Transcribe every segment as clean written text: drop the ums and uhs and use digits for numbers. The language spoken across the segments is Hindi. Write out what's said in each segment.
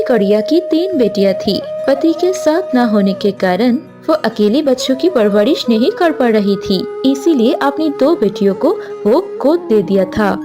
गौड़िया की 3 बेटियां थी। पति के साथ न होने के कारण वो अकेले बच्चों की परवरिश नहीं कर पा रही थी, इसीलिए अपनी 2 बेटियों को वो गोद दे दिया था।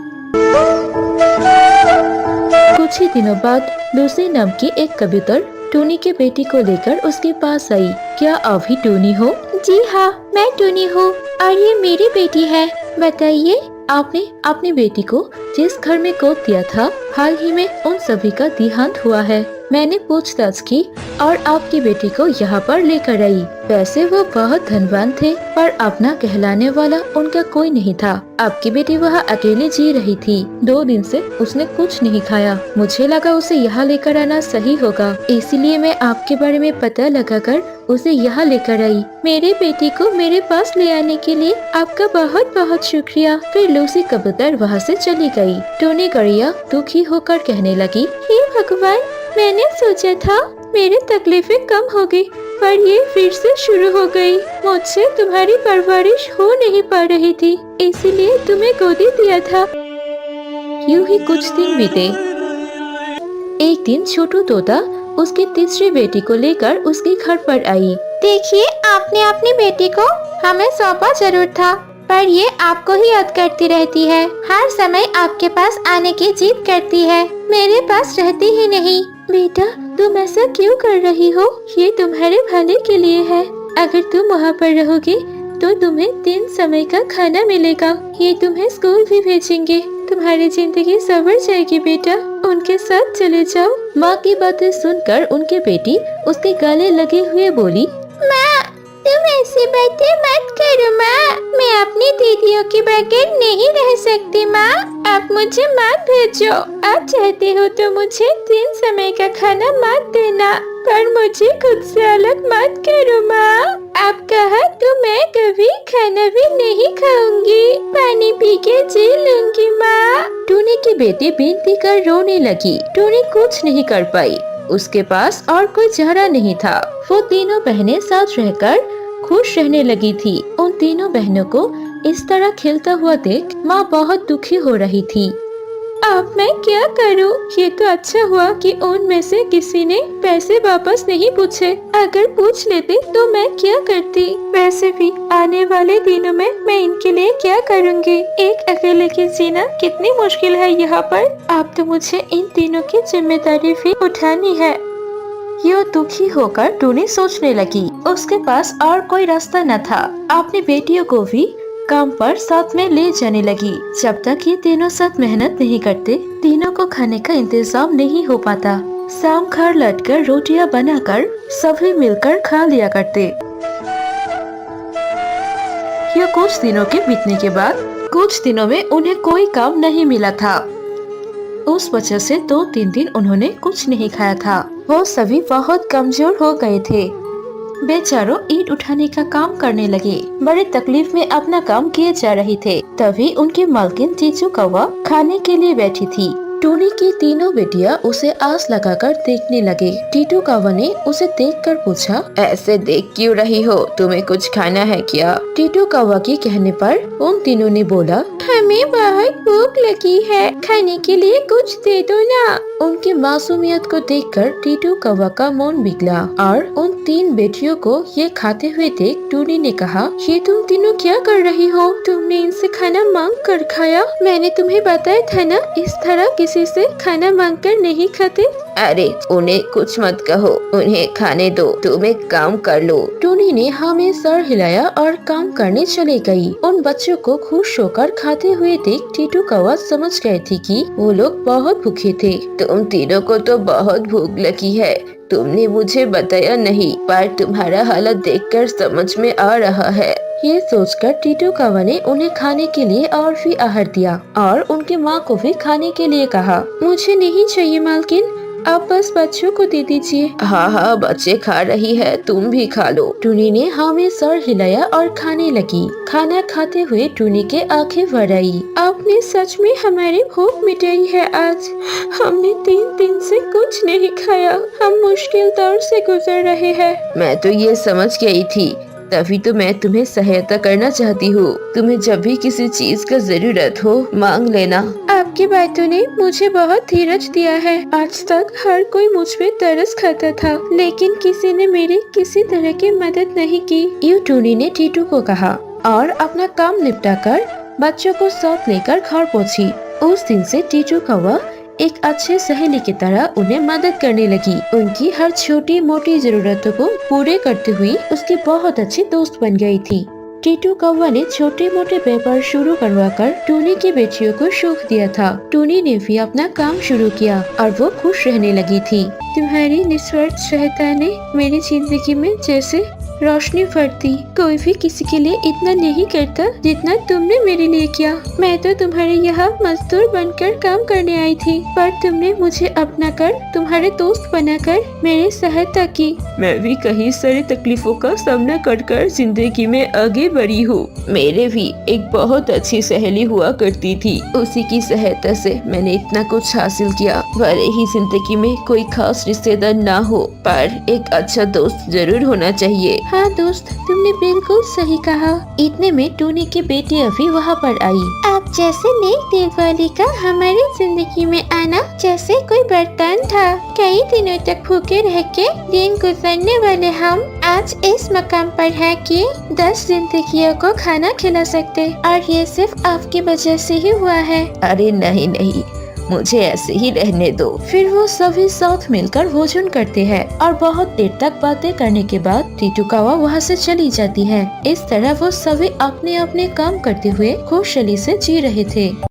कुछ ही दिनों बाद लूसी नाम की एक कबूतर टूनी के बेटी को लेकर उसके पास आई। क्या आप ही टूनी हो? जी हाँ, मैं टूनी हूँ और ये मेरी बेटी है। बताइए, आपने अपनी बेटी को जिस घर में गोद दिया था, हाल ही में उन सभी का देहांत हुआ है। मैंने पूछताछ की और आपकी बेटी को यहाँ पर लेकर आई। वैसे वो बहुत धनवान थे, पर अपना कहलाने वाला उनका कोई नहीं था। आपकी बेटी वहाँ अकेले जी रही थी। 2 दिन से उसने कुछ नहीं खाया। मुझे लगा उसे यहाँ लेकर आना सही होगा, इसीलिए मैं आपके बारे में पता लगाकर उसे यहाँ लेकर आई। मेरी बेटी को मेरे पास ले आने के लिए आपका बहुत बहुत शुक्रिया। फिर लूसी कबूतर वहाँ से चली गई। टूनी गौड़िया दुखी होकर कहने लगी, हे भगवान, मैंने सोचा था मेरी तकलीफें कम हो गई, पर ये फिर से शुरू हो गई। मुझसे तुम्हारी परवरिश हो नहीं पा रही थी, इसीलिए तुम्हें गोदी दिया था। यूं ही कुछ दिन बीते। एक दिन छोटू तोता उसकी तीसरी बेटी को लेकर उसके घर पर आई। देखिए, आपने अपनी बेटी को हमें सौंपा जरूर था, पर ये आपको ही याद करती रहती है। हर समय आपके पास आने की जिद करती है, मेरे पास रहती ही नहीं। बेटा, तुम ऐसा क्यों कर रही हो? ये तुम्हारे भले के लिए है। अगर तुम वहाँ पर रहोगे तो तुम्हें 3 समय का खाना मिलेगा। ये तुम्हें स्कूल भी भेजेंगे। तुम्हारी जिंदगी संवर जाएगी बेटा, उनके साथ चले जाओ। माँ की बातें सुनकर उनकी बेटी उसके गले लगे हुए बोली, माँ, तुम ऐसी बातें मत करो माँ, मैं अपनी दीदियों के बगैर नहीं रह सकती माँ, आप मुझे मत भेजो। आप चाहते हो तो मुझे 3 समय का खाना मत देना, पर मुझे खुद से अलग मत करो माँ। आप कहा तो मैं कभी खाना भी नहीं खाऊंगी, पानी पी के जी लूंगी माँ। टूनी की बेटी विनती कर रोने लगी। टूनी कुछ नहीं कर पाई, उसके पास और कोई चारा नहीं था। वो तीनों बहनें साथ रहकर खुश रहने लगी थी। उन तीनों बहनों को इस तरह खिलता हुआ देख माँ बहुत दुखी हो रही थी। अब मैं क्या करूं? ये तो अच्छा हुआ कि उनमें से किसी ने पैसे वापस नहीं पूछे। अगर पूछ लेते तो मैं क्या करती? वैसे भी आने वाले दिनों में मैं इनके लिए क्या करूंगी? एक अकेले की जीना कितनी मुश्किल है यहाँ पर। अब तो मुझे इन तीनों की जिम्मेदारी भी उठानी है। ये दुखी होकर टूनी सोचने लगी। उसके पास और कोई रास्ता न था। अपनी बेटियों को भी काम पर साथ में ले जाने लगी। जब तक ये तीनों साथ मेहनत नहीं करते, तीनों को खाने का इंतजाम नहीं हो पाता। शाम घर लौटकर रोटियां बनाकर सभी मिलकर खा लिया करते। ये कुछ दिनों के बीतने के बाद कुछ दिनों में उन्हें कोई काम नहीं मिला था। उस वजह से 2-3 दिन उन्होंने कुछ नहीं खाया था। वो सभी बहुत कमजोर हो गए थे। बेचारों ईंट उठाने का काम करने लगे। बड़े तकलीफ में अपना काम किए जा रहे थे। तभी उनकी मालकिन टीटू कौवा खाने के लिए बैठी थी। टूनी की तीनों बेटियां उसे आस लगाकर देखने लगे। टीटू कौवा ने उसे देखकर पूछा, ऐसे देख क्यों रही हो? तुम्हें कुछ खाना है क्या? टीटू कौवा के कहने पर उन तीनों ने बोला, हमें बहुत भूख लगी है, खाने के लिए कुछ दे दो ना। उनकी मासूमियत को देखकर टीटू कौवा का मन बिगड़ा और उन 3 बेटियों को ये खाते हुए देख टूनी ने कहा, ये तुम तीनों क्या कर रही हो? तुमने इनसे खाना मांग कर खाया? मैंने तुम्हें बताया था ना, इस तरह किसी से खाना मांग कर नहीं खाते। अरे उन्हें कुछ मत कहो, उन्हें खाने दो, तुम एक काम कर लो। टूनी ने हाँ में सर हिलाया और काम करने चले गई। उन बच्चों को खुश होकर खाते हुए देख टीटू कौवा समझ गए थे कि वो लोग बहुत भूखे थे। तुम तीनों को तो बहुत भूख लगी है, तुमने मुझे बताया नहीं, पर तुम्हारा हालत देखकर समझ में आ रहा है। ये सोचकर टीटू कौवा ने उन्हें खाने के लिए और भी आहार दिया और उनकी माँ को भी खाने के लिए कहा। मुझे नहीं चाहिए मालकिन, आप बस बच्चों को दे दीजिए। हाँ हाँ, बच्चे खा रही है, तुम भी खा लो। टूनी ने हाँ में सर हिलाया और खाने लगी। खाना खाते हुए टूनी के आंखें भर आई। आपने सच में हमारी भूख मिटाई है आज। हमने 3 दिन से कुछ नहीं खाया, हम मुश्किल दौर से गुजर रहे हैं। मैं तो ये समझ गई थी, तभी तो मैं तुम्हें सहायता करना चाहती हूँ। तुम्हें जब भी किसी चीज का जरूरत हो मांग लेना। आपकी बातों ने मुझे बहुत धीरज दिया है। आज तक हर कोई मुझ पे तरस खाता था, लेकिन किसी ने मेरी किसी तरह की मदद नहीं की। यूं टूनी ने टीटू को कहा और अपना काम निपटाकर बच्चों को साथ लेकर घर पहुंची। उस दिन से टीटू कौवा एक अच्छे सहेली की तरह उन्हें मदद करने लगी। उनकी हर छोटी मोटी जरूरतों को पूरे करते हुए उसकी बहुत अच्छी दोस्त बन गई थी। टीटू कौवा ने छोटे मोटे व्यापार शुरू करवाकर टूनी की बेटियों को सुख दिया था। टूनी ने भी अपना काम शुरू किया और वो खुश रहने लगी थी। तुम्हारी निस्वार्थ सहायता ने मेरी जिंदगी में जैसे रोशनी भरती। कोई भी किसी के लिए इतना नहीं करता जितना तुमने मेरे लिए किया। मैं तो तुम्हारे यहाँ मजदूर बनकर काम करने आई थी, पर तुमने मुझे अपना कर तुम्हारे दोस्त बनाकर मेरी सहायता की। मैं भी कई सारी तकलीफों का सामना कर जिंदगी में आगे बढ़ी हूँ। मेरे भी एक बहुत अच्छी सहेली हुआ करती थी। उसी की सहायता से मैंने इतना कुछ हासिल किया। भले ही जिंदगी में कोई खास रिश्तेदार ना हो, पर एक अच्छा दोस्त जरूर होना चाहिए। हाँ दोस्त, तुमने बिल्कुल सही कहा। इतने में टूनी की बेटी अभी वहाँ पर आई। आप जैसे नेक दिल वाली का हमारी जिंदगी में आना जैसे कोई वरदान था। कई दिनों तक भूखे रह के दिन गुजरने वाले हम आज इस मकाम पर है कि 10 जिंदगियों को खाना खिला सकते, और ये सिर्फ आपकी वजह से ही हुआ है। अरे नहीं नहीं, मुझे ऐसे ही रहने दो। फिर वो सभी साथ मिलकर भोजन करते हैं और बहुत देर तक बातें करने के बाद टीटू कौवा वहाँ से चली जाती है। इस तरह वो सभी अपने अपने काम करते हुए खुशहाली से जी रहे थे।